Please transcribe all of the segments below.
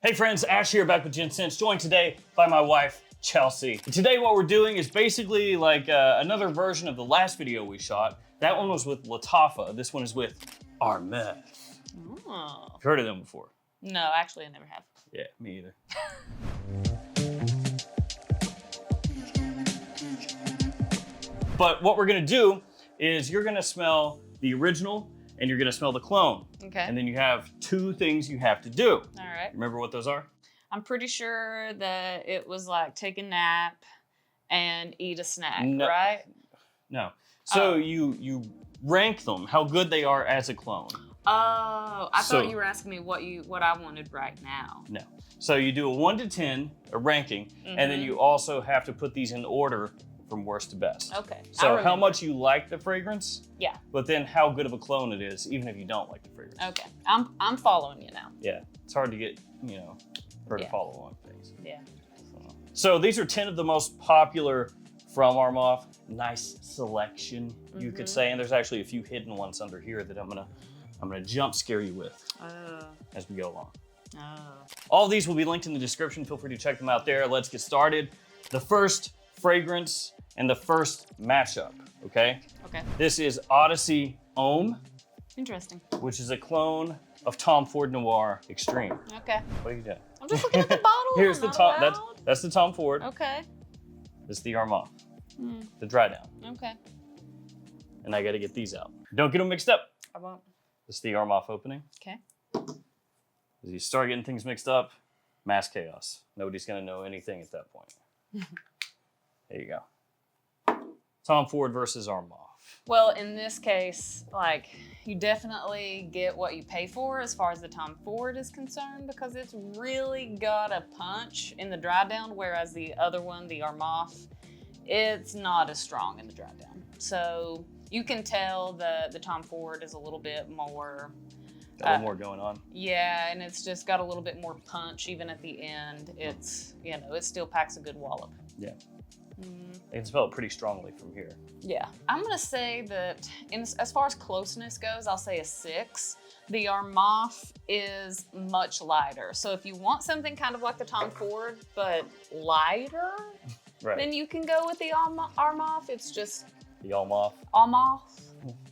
Hey friends, Ash here, back with Gents, joined today by my wife, Chelsea. Today what we're doing is basically like another version of the last video we shot. That one was with Latafa. This one is with Armaf. Oh. You've heard of them before? No, actually I never have. Yeah, me either. But what we're gonna do is you're gonna smell the original and you're gonna smell the clone. Okay. And then you have two things you have to do. All right. Remember what those are? I'm pretty sure that it was like take a nap and eat a snack, No. right? No. So you rank them, how good they are as a clone. Oh, I thought you were asking me what I wanted right now. No. So you do a 1 to 10, a ranking, and then you also have to put these in order from worst to best. Okay. So how much you like the fragrance, Yeah. but then how good of a clone it is, even if you don't like the fragrance. Okay. I'm following you now. Yeah. It's hard to get, her to Yeah. follow on things. Yeah. So these are 10 of the most popular from Armaf. Nice selection, you could say. And there's actually a few hidden ones under here that I'm gonna jump scare you with as we go along. All of these will be linked in the description. Feel free to check them out there. Let's get started. The first fragrance and the first matchup, okay? Okay. This is Odyssey M, Interesting. which is a clone of Tom Ford Noir Extreme. Okay. What are you doing? I'm just looking at the bottle. Here's I'm the not Tom. allowed. That's the Tom Ford. Okay. This is the Armaf. The dry down. Okay. And I got to get these out. Don't get them mixed up. I won't. This is the Armaf opening. Okay. As you start getting things mixed up, mass chaos. Nobody's gonna know anything at that point. There you go. Tom Ford versus Armaf. Well, in this case, like, you definitely get what you pay for as far as the Tom Ford is concerned, because it's really got a punch in the dry down, whereas the other one, the Armaf, it's not as strong in the dry down. So you can tell that the Tom Ford is a little bit more... Got a little more going on. Yeah, and it's just got a little bit more punch even at the end. It's, it still packs a good wallop. Yeah. I can smell it pretty strongly from here. Yeah. I'm gonna say that as far as closeness goes, I'll say a 6. The Armaf is much lighter. So if you want something kind of like the Tom Ford, but lighter, Right. then you can go with the Armaf. It's just The Armaf. Armaf.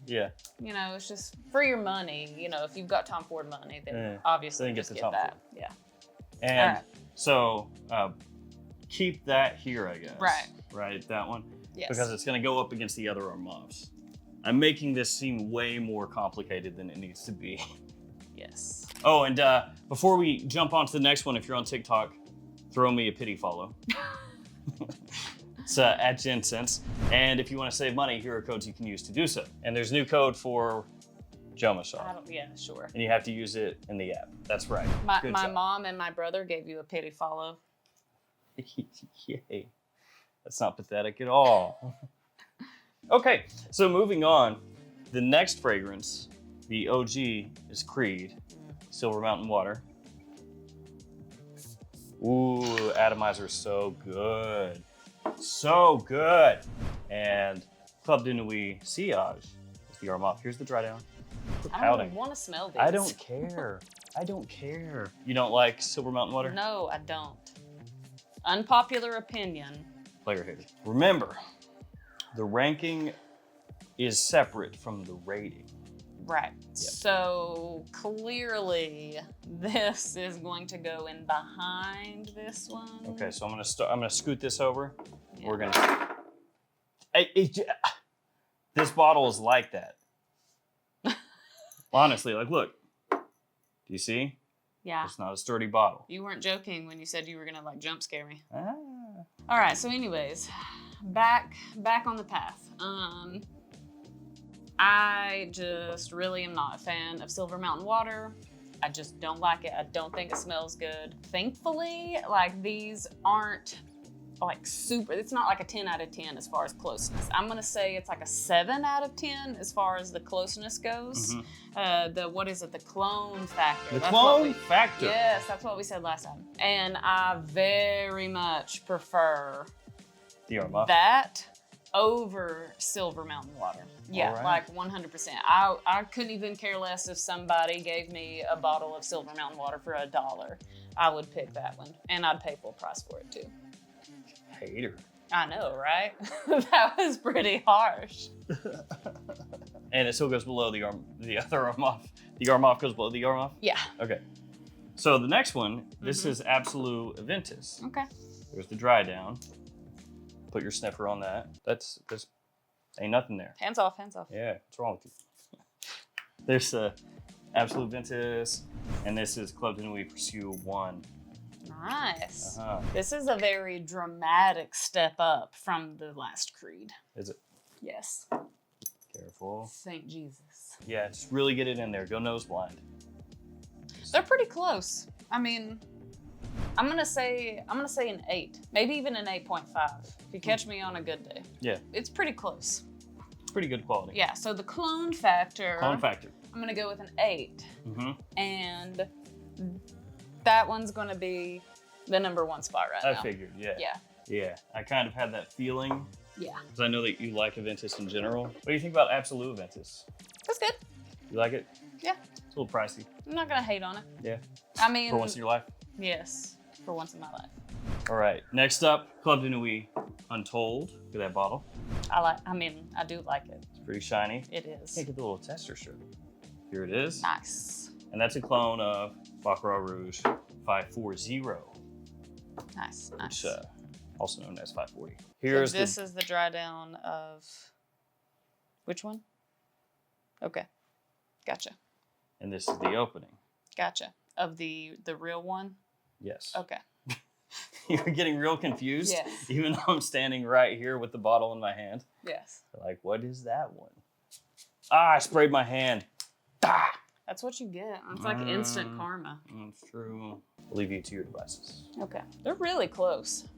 Yeah. It's just for your money. If you've got Tom Ford money, then obviously Then get just the get Tom that. Ford. Yeah. And All right. so keep that here, I guess. Right. Right, that one. Yes. Because it's gonna go up against the other Armafs. I'm making this seem way more complicated than it needs to be. Yes. Oh, and before we jump on to the next one, if you're on TikTok, throw me a pity follow. It's at Gents. And if you want to save money, here are codes you can use to do so. And there's a new code for JOMASHOP. Yeah, sure. And you have to use it in the app. That's right. My Good job. mom and my brother gave you a pity follow. Yay. That's not pathetic at all. Okay, so moving on. The next fragrance, the OG, is Creed, Silver Mountain Water. Ooh, atomizer is so good. So good. And Club de Nuit Sillage is the Armaf. Here's the dry down. I don't want to smell these. I don't care. I don't care. You don't like Silver Mountain Water? No, I don't. Unpopular opinion. Player hater. Remember, the ranking is separate from the rating. Right. So clearly this is going to go in behind this one. Okay, so I'm gonna scoot this over. Yeah. We're gonna. This bottle is like that. Honestly, like, look. Do you see? Yeah. It's not a sturdy bottle. You weren't joking when you said you were gonna like jump scare me. Ah. All right. So, anyways, back on the path. I just really am not a fan of Silver Mountain Water. I just don't like it. I don't think it smells good. Thankfully, like, these aren't like super, it's not like a 10 out of 10 as far as closeness. I'm gonna say it's like a 7 out of 10 as far as the closeness goes. What is it? The clone factor. The clone factor. Yes, that's what we said last time. And I very much prefer The Armaf. that over Silver Mountain water. Yeah, All right. like 100%. I couldn't even care less if somebody gave me a bottle of Silver Mountain water for $1. I would pick that one, and I'd pay full price for it too. Hater. I know, right? That was pretty harsh. And it still goes below the other Armaf. The Armaf goes below the Armaf? Yeah. Okay. So the next one, this is Absolute Ventus. Okay. There's the dry down. Put your sniffer on that. That's ain't nothing there. Hands off, hands off. Yeah, what's wrong with you? There's Absolute Ventus, and this is Club de Nuit Pursue 1. Nice. Uh-huh. This is a very dramatic step up from the last Creed. Is it? Yes. Careful. Saint Jesus. Yeah, just really get it in there. Go nose blind. They're pretty close. I mean, I'm gonna say an 8, maybe even an 8.5. If you catch me on a good day. Yeah. It's pretty close. Pretty good quality. Yeah. So the clone factor. Clone factor. I'm gonna go with an 8, and that one's gonna be the #1 spot right now. I figured. Yeah. Yeah. Yeah. I kind of had that feeling Yeah. because I know that you like Aventus in general. What do you think about Absolute Aventus? That's good. You like it? Yeah. It's a little pricey. I'm not gonna hate on it. Yeah. I mean, For once in your life. yes, for once in my life. All right. Next up, Club de Nuit Untold. Look at that bottle. I do like it. It's pretty shiny. It is. Can't get the little tester strip. Here it is. Nice. And that's a clone of Baccarat Rouge 540, Nice. which Nice. also known as 540. So Here's this is the dry down of which one? Okay. Gotcha. and this is the opening. Gotcha. Of the real one? Yes. Okay. You're getting real confused, Yes. even though I'm standing right here with the bottle in my hand. Yes. Like, what is that one? Ah, I sprayed my hand. Ah! That's what you get. It's like instant karma. That's true. I'll leave you to your devices. Okay. They're really close.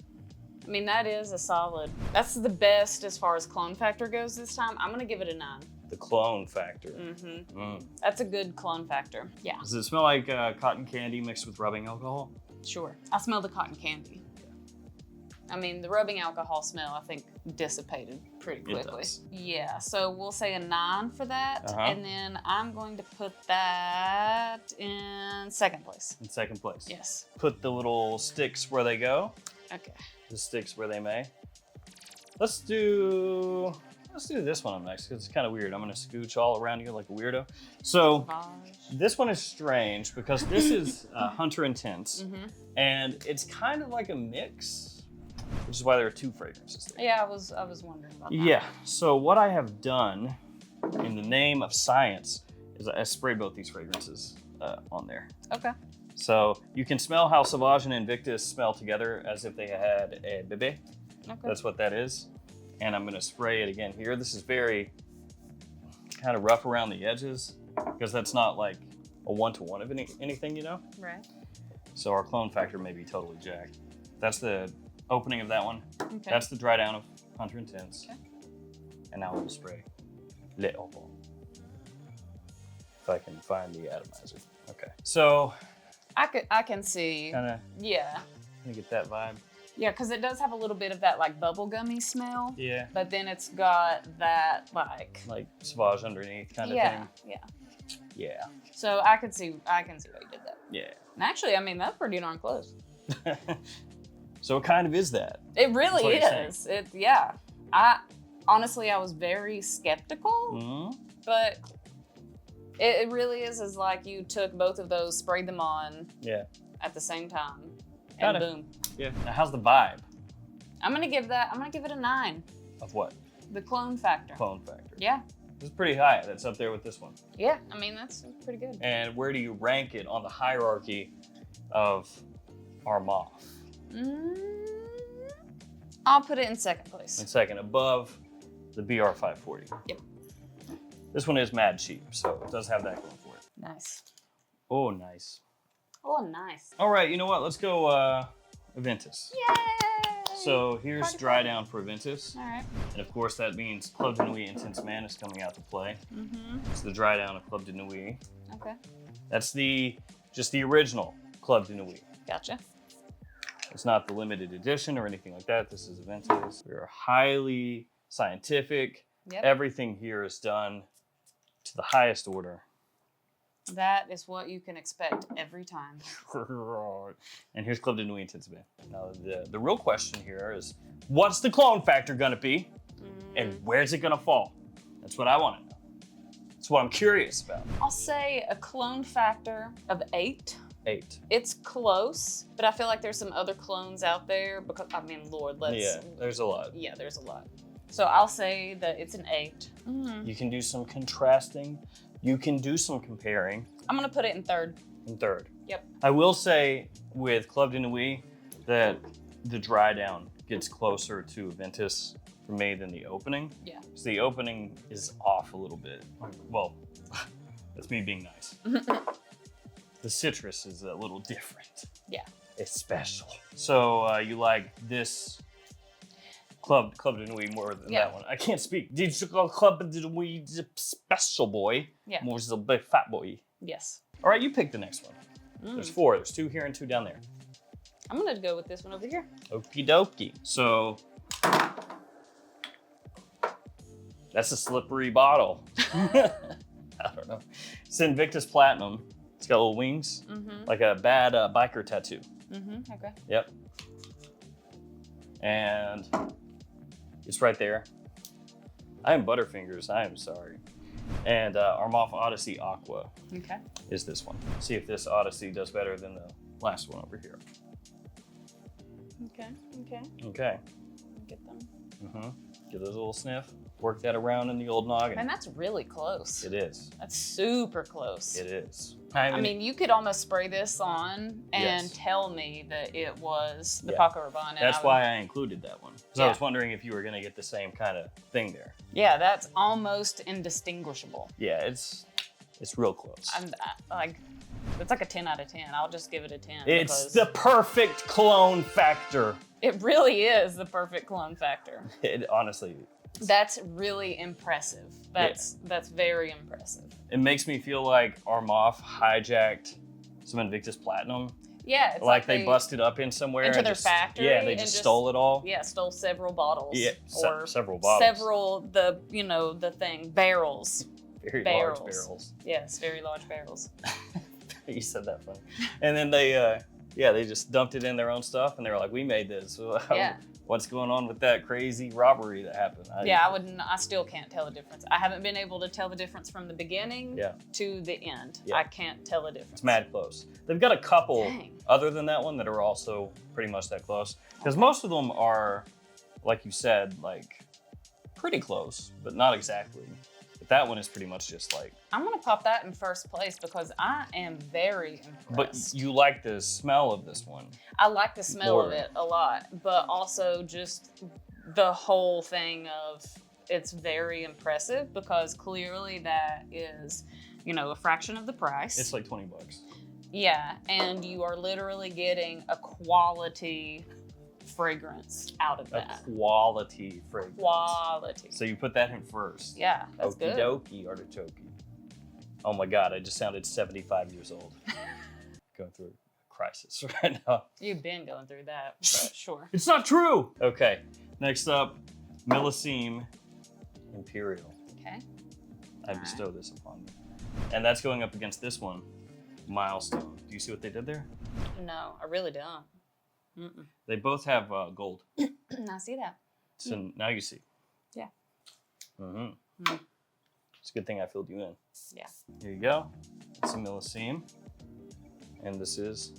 I mean, that is a solid. That's the best as far as clone factor goes this time. I'm gonna give it a 9. The clone factor. That's a good clone factor. Yeah. Does it smell like cotton candy mixed with rubbing alcohol? Sure. I smell the cotton candy. I mean, the rubbing alcohol smell, I think, dissipated pretty quickly. does. Yeah, so we'll say a 9 for that. Uh-huh. And then I'm going to put that in second place. In second place. Yes. Put the little sticks where they go. Okay. The sticks where they may. Let's do this one up next because it's kind of weird. I'm gonna scooch all around you like a weirdo. So Savage. this one is strange because this is Hunter Intense, and it's kind of like a mix, which is why there are 2 fragrances there. Yeah, I was wondering about that. Yeah. So what I have done in the name of science is I sprayed both these fragrances on there. Okay. So you can smell how Sauvage and Invictus smell together as if they had a bébé. Okay. That's what that is. And I'm gonna spray it again here. This is very kind of rough around the edges because that's not like a 1-to-1 of anything, you know? Right. So our clone factor may be totally jacked. That's the opening of that one. Okay. That's the dry down of Hunter Intense. Okay. And now we'll spray Le Opal. If I can find the atomizer. Okay. So I can see. kind of Yeah. get that vibe. Yeah, because it does have a little bit of that like bubblegummy smell. Yeah. But then it's got that like Sauvage underneath kind of yeah, thing. yeah. Yeah. So I can see why you did that. Yeah. And actually, I mean that's pretty darn close. So it kind of is that. It really That's what is. Yeah. I honestly I was very skeptical, Mm-hmm. but it really is like you took both of those, sprayed them on Yeah. at the same time, Got and it. boom. Yeah. Now, how's the vibe I'm gonna give it a 9. of what? The clone factor. Clone factor. Yeah. This is pretty high. That's up there with this one. Yeah. I mean that's pretty good. And where do you rank it on the hierarchy of Armaf? I'll put it in second place. In second, above the BR540. Yep. This one is mad cheap, so it does have that going for it. Nice. Oh, nice. Oh, nice. All right, you know what? Let's go Aventus. Yay! So here's Party, dry party. down for Aventus. All right. And of course, that means Club de Nuit Intense Man is coming out to play. Mm-hmm. It's the dry down of Club de Nuit. Okay. That's just the original Club de Nuit. Gotcha. It's not the limited edition or anything like that. This is Aventus. We are highly scientific. Yep. Everything here is done to the highest order. That is what you can expect every time. And here's Club de Nuit Intensity. Now, the real question here is, what's the clone factor gonna be? And where's it gonna fall? That's what I wanna know. That's what I'm curious about. I'll say a clone factor of 8. 8. It's close, but I feel like there's some other clones out there because, I mean, Lord, Yeah, there's a lot. Yeah, there's a lot. So I'll say that it's an 8. You can do some contrasting. You can do some comparing. I'm gonna put it in 3rd. In 3rd. Yep. I will say with Club de Nuit that the dry down gets closer to Ventus for me than the opening. Yeah. So the opening is off a little bit. Well, that's me being nice. The citrus is a little different. Yeah. It's special. So you like this Club de Nuit more than that one. I can't speak. Did you call Club de Nuit special boy? Yeah. More a big fat boy. Yes. All right, you pick the next one. There's 4. There's 2 here and 2 down there. I'm gonna go with this one over here. Okie dokie. So that's a slippery bottle. I don't know. It's Invictus Platinum. It's got little wings, like a bad biker tattoo. Okay. Yep. And it's right there. I am Butterfingers. I am sorry. And Armaf Odyssey Aqua is this one. See if this Odyssey does better than the last one over here. Okay. Get them. Give those a little sniff. Work that around in the old noggin. And that's really close. It is. That's super close. It is. I mean, you could almost spray this on and tell me that it was the Paco Rabanne. That's why I included that one. Because I was wondering if you were going to get the same kind of thing there. Yeah, that's almost indistinguishable. Yeah, it's real close. It's like a 10 out of 10. I'll just give it a 10. It's the perfect clone factor. It really is the perfect clone factor. It honestly. That's really impressive. That's very impressive. It makes me feel like Armaf hijacked some Invictus Platinum. Yeah, it's like they busted up in somewhere into their factory. Yeah, they just stole it all. Yeah, stole several bottles. Yeah, or several bottles. Several barrels. Very large barrels. Yes, very large barrels. You said that funny. And then they just dumped it in their own stuff, and they were like, "We made this." What's going on with that crazy robbery that happened? I still can't tell the difference. I haven't been able to tell the difference from the beginning to the end. Yeah. I can't tell the difference. It's mad close. They've got a couple other than that one that are also pretty much that close. Because most of them are, like you said, like pretty close, but not exactly. But that one is pretty much just like. I'm gonna pop that in first place because I am very impressed. But you like the smell of this one. I like the smell of it a lot, but also just the whole thing of it's very impressive because clearly that is, a fraction of the price. It's like $20. Yeah, and you are literally getting a quality fragrance out of that. A quality fragrance. Quality. So you put that in first. Yeah, that's good. Okie dokie artichoke. Oh my God, I just sounded 75 years old. Going through a crisis right now. You've been going through that, but sure. It's not true. Okay, next up, Milestone Imperial. Okay. I bestow this upon you. And that's going up against this one, Milestone. Do you see what they did there? No, I really don't. Mm-mm. They both have gold. I see that. So now you see. Yeah. It's a good thing I filled you in. Yeah. Here you go. It's a Milestone. And this is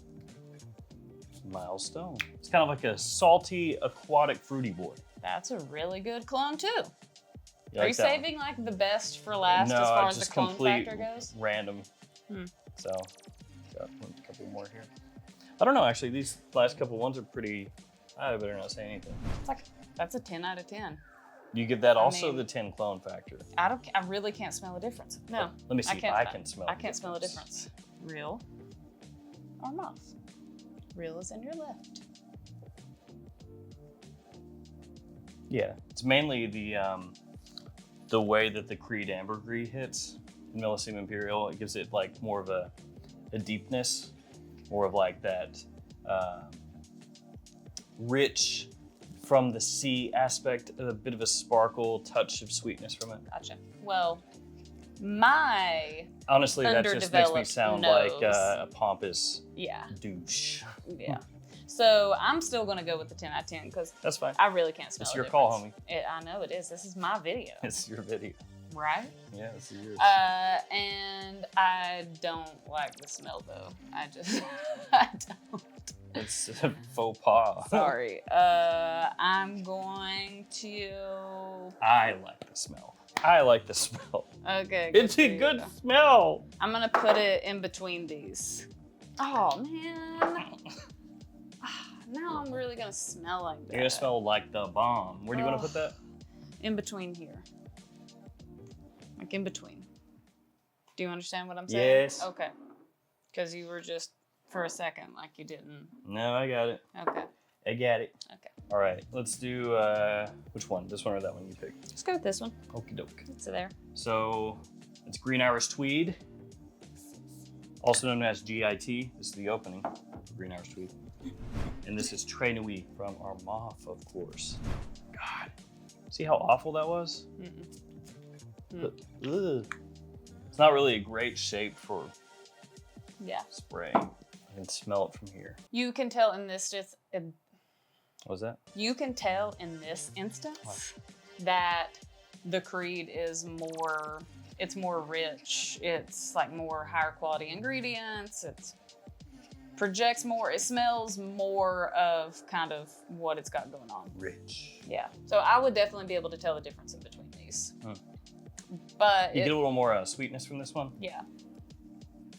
Milestone. It's kind of like a salty, aquatic, fruity boy. That's a really good clone too. Are you saving like the best for last as far as the clone factor goes? Random. So, got a couple more here. I don't know, actually, these last couple ones are pretty, I better not say anything. That's a 10 out of 10. You give that also the 10 clone factor. I really can't smell a difference. No. Let me see if I can smell I can't smell a difference. Real or muff? Real is in your left. Yeah, it's mainly the way that the Creed Ambergris hits in Milestone Imperial. It gives it like more of a deepness, more of like that rich, from the sea aspect, a bit of a sparkle, touch of sweetness from it. Gotcha. Well, my honestly, that just makes me sound like a pompous yeah douche. Yeah. So I'm still gonna go with the 10 out of 10 because that's fine. I really can't smell. It's your call, homie. I know it is. This is my video. It's your video. Right? Yeah, this is yours. And I don't like the smell though. I don't. It's a faux pas. Sorry. I'm going to. I like the smell. I like the smell. Okay. It's a good smell. I'm gonna put it in between these. Oh man. Now I'm really gonna smell like that. You're gonna smell like the bomb. Where do you want to put that? In between here. Like in between. Do you understand what I'm saying? Yes. Okay. Because you were just for a second like you didn't. No, I got it. Okay. I got it. Okay. All right, let's do which one? This one or that one you picked? Let's go with this one. Okie doke. It's there. So it's Green Irish Tweed, also known as GIT. This is the opening for Green Irish Tweed. And this is Très Nuit from Armaf, of course. God, see how awful that was? Ugh. It's not really a great shape for spraying. I can smell it from here. You can tell in this What was that? You can tell in this instance that the Creed is more, it's more rich. It's like more higher quality ingredients. It projects more, it smells more of kind of what it's got going on. Rich. Yeah. So I would definitely be able to tell the difference in between these. But you get a little more sweetness from this one? Yeah.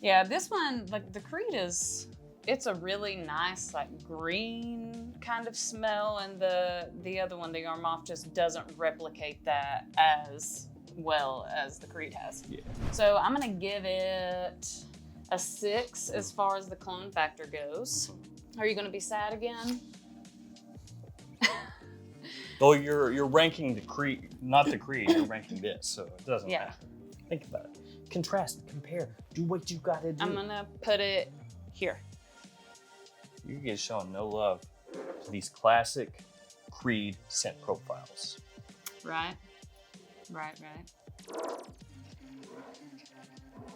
Yeah, this one, like the Creed is, it's a really nice, like green kind of smell, and the other one, the Armaf, just doesn't replicate that as well as the Creed has. Yeah. So I'm gonna give it a 6 as far as the clone factor goes. Are you gonna be sad again? Though you're ranking the Creed, not the Creed, you're ranking this, so it doesn't matter. Think about it. Contrast, compare, do what you gotta do. I'm gonna put it here. You get showing no love to these classic Creed scent profiles. Right. It's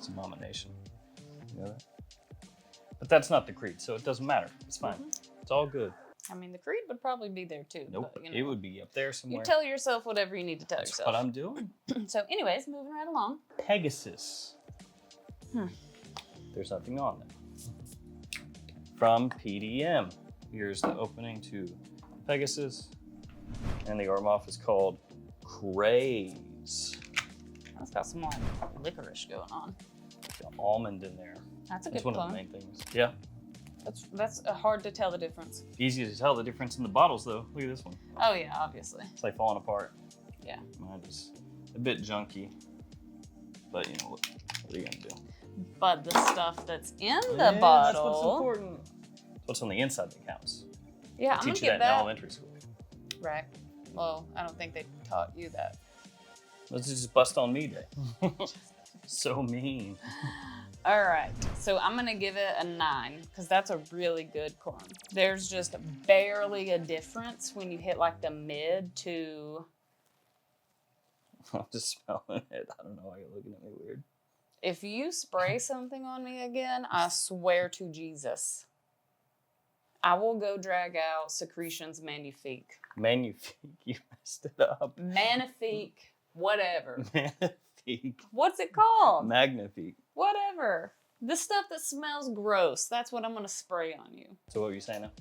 an abomination. You know that? But that's not the Creed, so it doesn't matter. It's fine. It's all good. I mean, the Creed would probably be there too. Nope, but, you know, it would be up there somewhere. You tell yourself whatever you need to tell That's yourself. what I'm doing. So anyways, moving right along. Pegasus. There's nothing on there. From PDM. Here's the opening to Pegasus. And the Armaf is called Craze. That's got some more licorice going on. Got almond in there. That's a good one clone. of the main things. Yeah. That's hard to tell the difference. Easy to tell the difference in the bottles though. Look at this one. Oh yeah, obviously. It's like falling apart. Yeah. Mine is a bit junky. But you know what are you gonna do? But the stuff that's in the bottle. That's what's important. What's on the inside that counts. Yeah, I'm teach gonna you get that in that. elementary school. Right. Well, I don't think they taught you that. Let's just bust on me day. So mean. All right, so I'm gonna give it a 9 because that's a really good clone. There's just barely a difference when you hit like the mid to. I'm just smelling it. I don't know why you're looking at me weird. If you spray something on me again, I swear to Jesus, I will go drag out Secretions Magnifique. Magnifique, you messed it up. Magnifique, whatever. Magnifique. What's it called? Magnifique. Whatever. The stuff that smells gross, that's what I'm gonna spray on you. So what were you saying now?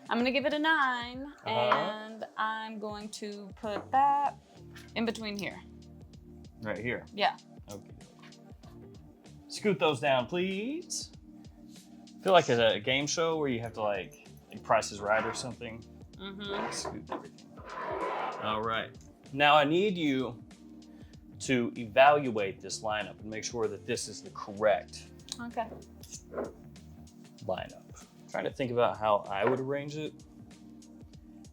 I'm gonna give it a 9, and I'm going to put that in between here. Right here. Yeah. Okay. Scoot those down, please. I feel like a game show where you have to like Price is Right or something. Scoot everything. All right. Now I need you to evaluate this lineup and make sure that this is the correct lineup. Trying to think about how I would arrange it.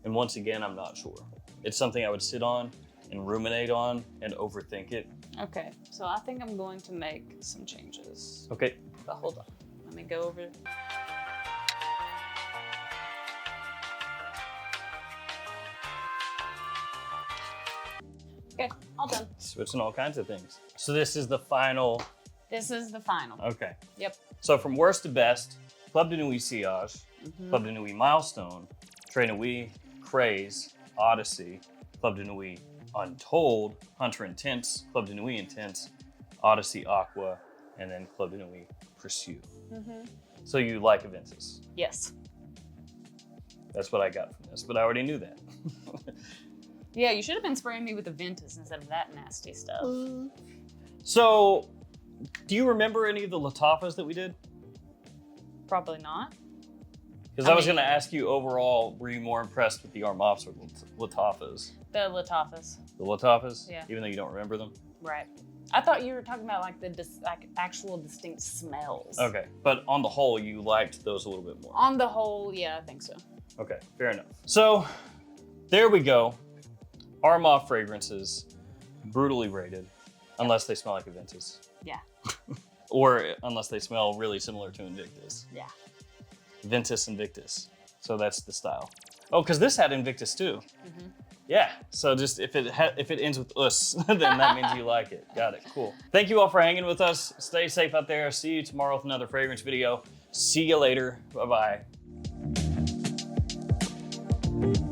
And once again, I'm not sure. It's something I would sit on and ruminate on and overthink it. Okay, so I think I'm going to make some changes. Okay. But hold on, let me go over. Okay, all done. Switching all kinds of things. So this is the final. This is the final. Okay. Yep. So from worst to best, Club de Nuit Sillage, Club de Nuit Milestone, Tre Nuit, Craze, Odyssey, Club de Nuit Untold, Hunter Intense, Club de Nuit Intense, Odyssey Aqua, and then Club de Nuit Pursue. So you like Ventage. Yes. That's what I got from this, but I already knew that. Yeah, you should have been spraying me with the Ventus instead of that nasty stuff. So, do you remember any of the Latafas that we did? Probably not. Because I was going to ask you overall, were you more impressed with the Armafs or Latafas? The Latafas. The Latafas? Yeah. Even though you don't remember them? Right. I thought you were talking about like the actual distinct smells. Okay, but on the whole, you liked those a little bit more. On the whole, yeah, I think so. Okay, fair enough. So, there we go. Armaf fragrances, brutally rated, unless they smell like a Ventus. Yeah. Or unless they smell really similar to Invictus. Yeah. Ventus Invictus. So that's the style. Oh, because this had Invictus too. Yeah. So just if it ends with us, then that means you like it. Got it. Cool. Thank you all for hanging with us. Stay safe out there. See you tomorrow with another fragrance video. See you later. Bye bye.